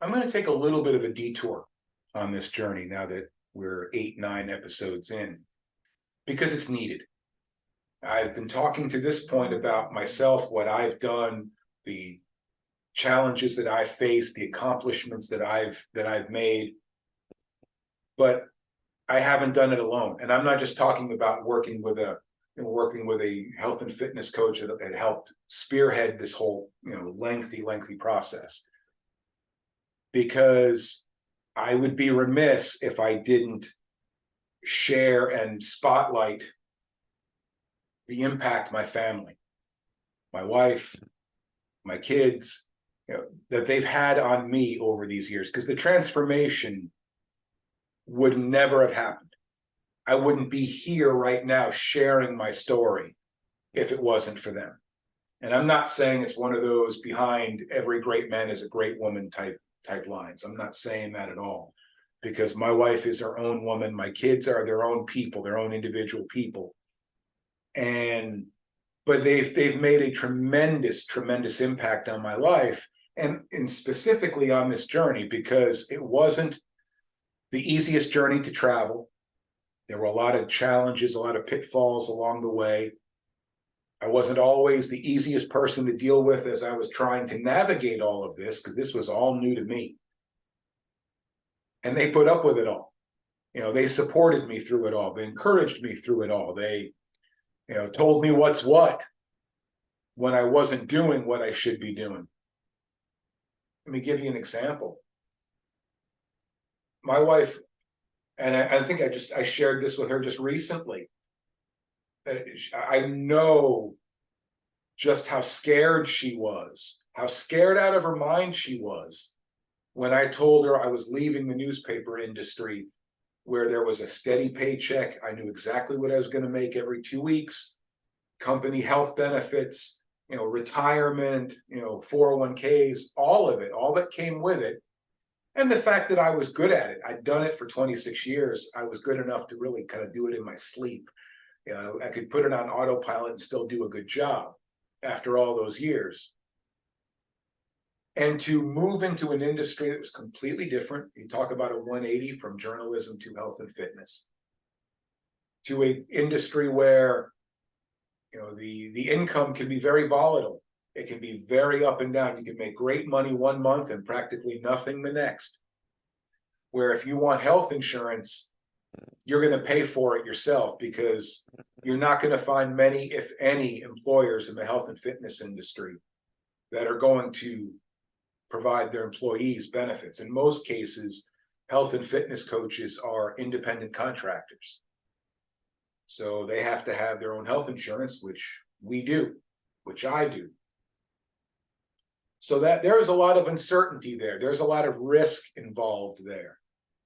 I'm going to take a little bit of a detour on this journey now that we're 8, 9 episodes in, because it's needed. I've been talking to this point about myself, what I've done, the challenges that I've faced, the accomplishments that I've made, but I haven't done it alone. And I'm not just talking about working with a health and fitness coach that helped spearhead this whole lengthy process, because I would be remiss if I didn't share and spotlight the impact my family, my wife, my kids, that they've had on me over these years, because the transformation would never have happened. I wouldn't be here right now sharing my story if it wasn't for them. And I'm not saying it's one of those behind every great man is a great woman type lines. I'm not saying that at all, because my wife is her own woman. My kids are their own people, their own individual people. But they've made a tremendous impact on my life, and specifically on this journey, because it wasn't the easiest journey to travel. There were a lot of challenges, a lot of pitfalls along the way. I wasn't always the easiest person to deal with as I was trying to navigate all of this, because this was all new to me. And they put up with it all. They supported me through it all. They encouraged me through it all. They, told me what's what when I wasn't doing what I should be doing. Let me give you an example. My wife, and I think I shared this with her just recently. I know just how scared she was, how scared out of her mind she was when I told her I was leaving the newspaper industry, where there was a steady paycheck. I knew exactly what I was going to make every 2 weeks, company health benefits, retirement, 401ks, all of it, all that came with it. And the fact that I was good at it. I'd done it for 26 years. I was good enough to really kind of do it in my sleep. I could put it on autopilot and still do a good job after all those years. And to move into an industry that was completely different, you talk about a 180 from journalism to health and fitness, to an industry where the income can be very volatile. It can be very up and down. You can make great money one month and practically nothing the next. Where if you want health insurance, you're going to pay for it yourself, because you're not going to find many, if any, employers in the health and fitness industry that are going to provide their employees benefits. In most cases, health and fitness coaches are independent contractors. So they have to have their own health insurance, which we do, which I do. So that there is a lot of uncertainty there. There's a lot of risk involved there.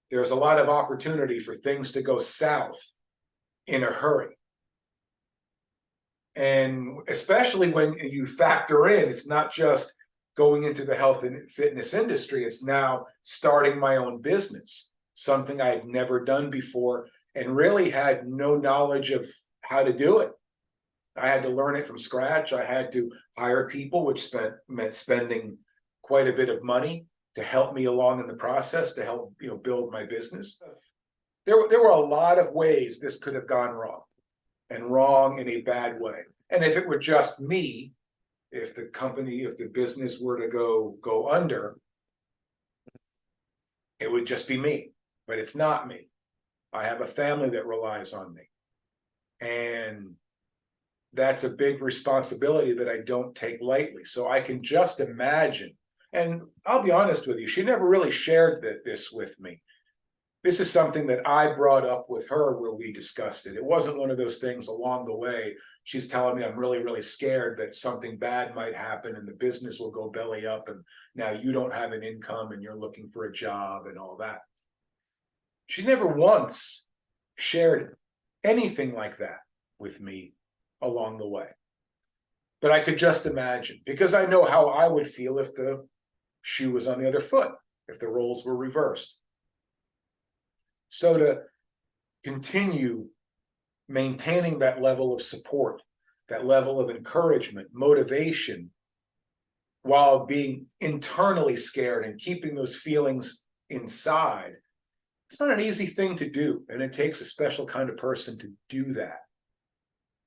There's a lot of opportunity for things to go south in a hurry. And especially when you factor in, it's not just going into the health and fitness industry, it's now starting my own business, something I had never done before and really had no knowledge of how to do it. I had to learn it from scratch. I had to hire people, which meant spending quite a bit of money to help me along in the process, to help build my business. There were a lot of ways this could have gone wrong, and wrong in a bad way. And if it were just me, if the business were to go under, it would just be me. But it's not me. I have a family that relies on me. And that's a big responsibility that I don't take lightly. So I can just imagine, and I'll be honest with you, she never really shared this with me. This is something that I brought up with her where we discussed it. It wasn't one of those things along the way. She's telling me I'm really scared that something bad might happen and the business will go belly up and now you don't have an income and you're looking for a job and all that. She never once shared anything like that with me along the way. But I could just imagine, because I know how I would feel if the shoe was on the other foot, if the roles were reversed. So to continue maintaining that level of support, that level of encouragement, motivation, while being internally scared and keeping those feelings inside. It's not an easy thing to do, and it takes a special kind of person to do that.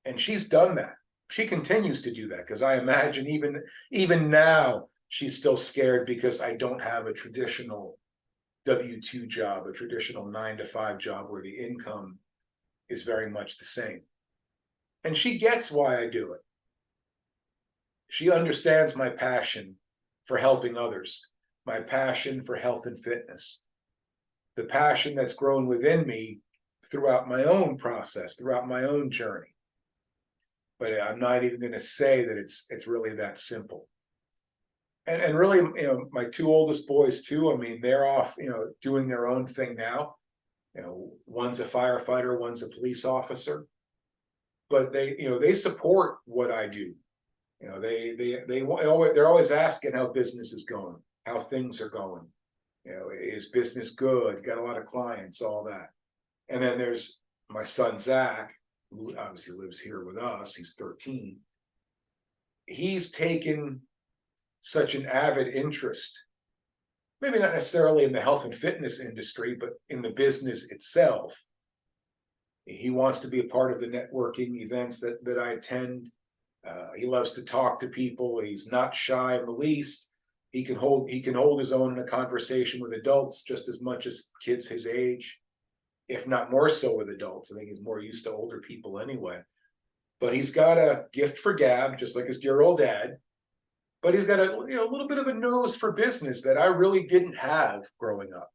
And she's done that. She continues to do that, because I imagine even now she's still scared because I don't have a traditional W-2 job, a traditional 9-to-5 job where the income is very much the same. And she gets why I do it. She understands my passion for helping others, my passion for health and fitness, the passion that's grown within me throughout my own process, throughout my own journey. But I'm not even going to say that it's really that simple. And really, you know, my two oldest boys too, I mean, they're off, you know, doing their own thing now. You know, one's a firefighter, one's a police officer. But they, you know, they support what I do. You know, they're always asking how business is going, how things are going. You know, is business good? Got a lot of clients, all that. And then there's my son Zach, who obviously lives here with us. He's 13. He's taken such an avid interest, maybe not necessarily in the health and fitness industry, but in the business itself. He wants to be a part of the networking events that I attend. He loves to talk to people. He's not shy in the least. He can hold his own in a conversation with adults just as much as kids his age, if not more so with adults. I think he's more used to older people anyway. But he's got a gift for gab, just like his dear old dad. But he's got a little bit of a nose for business that I really didn't have growing up.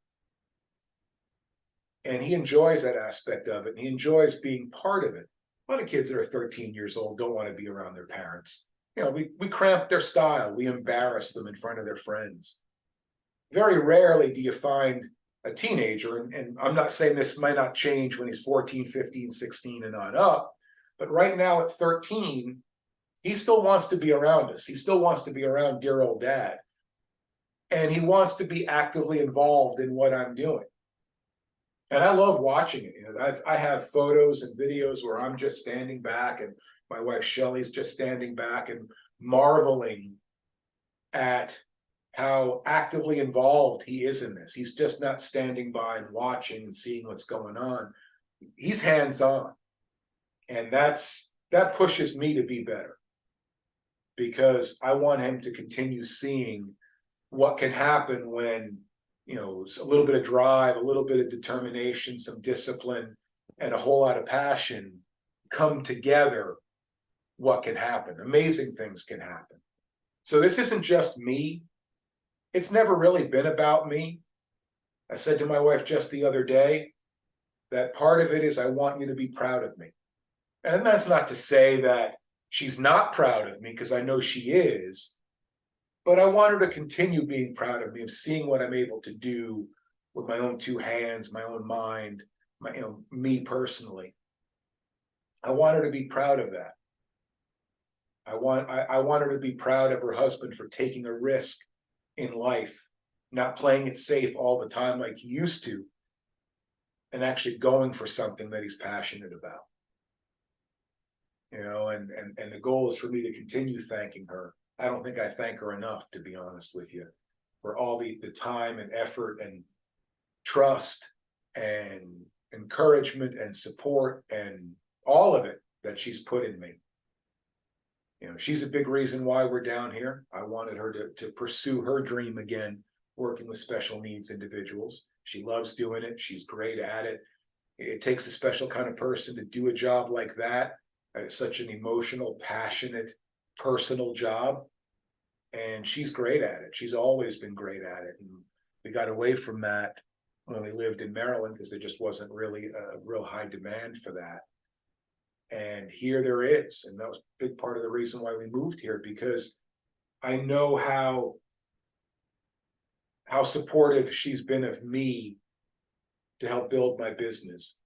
And he enjoys that aspect of it. And he enjoys being part of it. A lot of kids that are 13 years old don't want to be around their parents. You know, we cramp their style. We embarrass them in front of their friends. Very rarely do you find a teenager, and I'm not saying this might not change when he's 14, 15, 16 and on up, but right now at 13, he still wants to be around us. He still wants to be around dear old dad. And he wants to be actively involved in what I'm doing. And I love watching it. You know, I have photos and videos where I'm just standing back, and my wife Shelly's just standing back and marveling at how actively involved he is in this. He's just not standing by and watching and seeing what's going on. He's hands-on. And that pushes me to be better, because I want him to continue seeing what can happen when, you know, a little bit of drive, a little bit of determination, some discipline, and a whole lot of passion come together. What can happen? Amazing things can happen. So this isn't just me. It's never really been about me. I said to my wife just the other day that part of it is I want you to be proud of me. And that's not to say that she's not proud of me, because I know she is. But I want her to continue being proud of me, of seeing what I'm able to do with my own two hands, my own mind, me personally. I want her to be proud of that. I want her to be proud of her husband for taking a risk in life, not playing it safe all the time like he used to, and actually going for something that he's passionate about. You know, and the goal is for me to continue thanking her. I don't think I thank her enough, to be honest with you, for all the time and effort and trust and encouragement and support and all of it that she's put in me. You know, she's a big reason why we're down here. I wanted her to pursue her dream again, working with special needs individuals. She loves doing it. She's great at it. It takes a special kind of person to do a job like that. Such an emotional, passionate, personal job. And she's great at it. She's always been great at it. And we got away from that when we lived in Maryland, because there just wasn't really a real high demand for that. And here there is. And that was a big part of the reason why we moved here, because I know how supportive she's been of me to help build my business.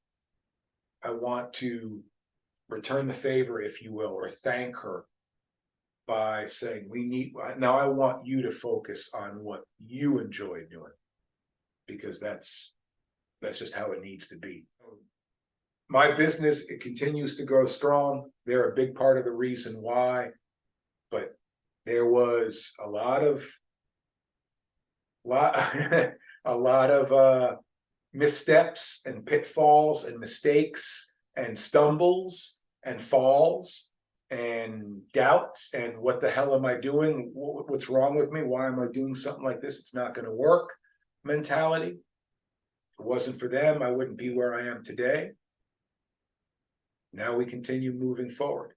I want to return the favor, if you will, or thank her by saying, now I want you to focus on what you enjoy doing, because that's just how it needs to be. My business, it continues to grow strong. They're a big part of the reason why, but There was a lot of a lot of missteps and pitfalls and mistakes and stumbles and falls and doubts and what the hell am I doing? What's wrong with me? Why am I doing something like this? It's not going to work mentality. If it wasn't for them, I wouldn't be where I am today. Now we continue moving forward.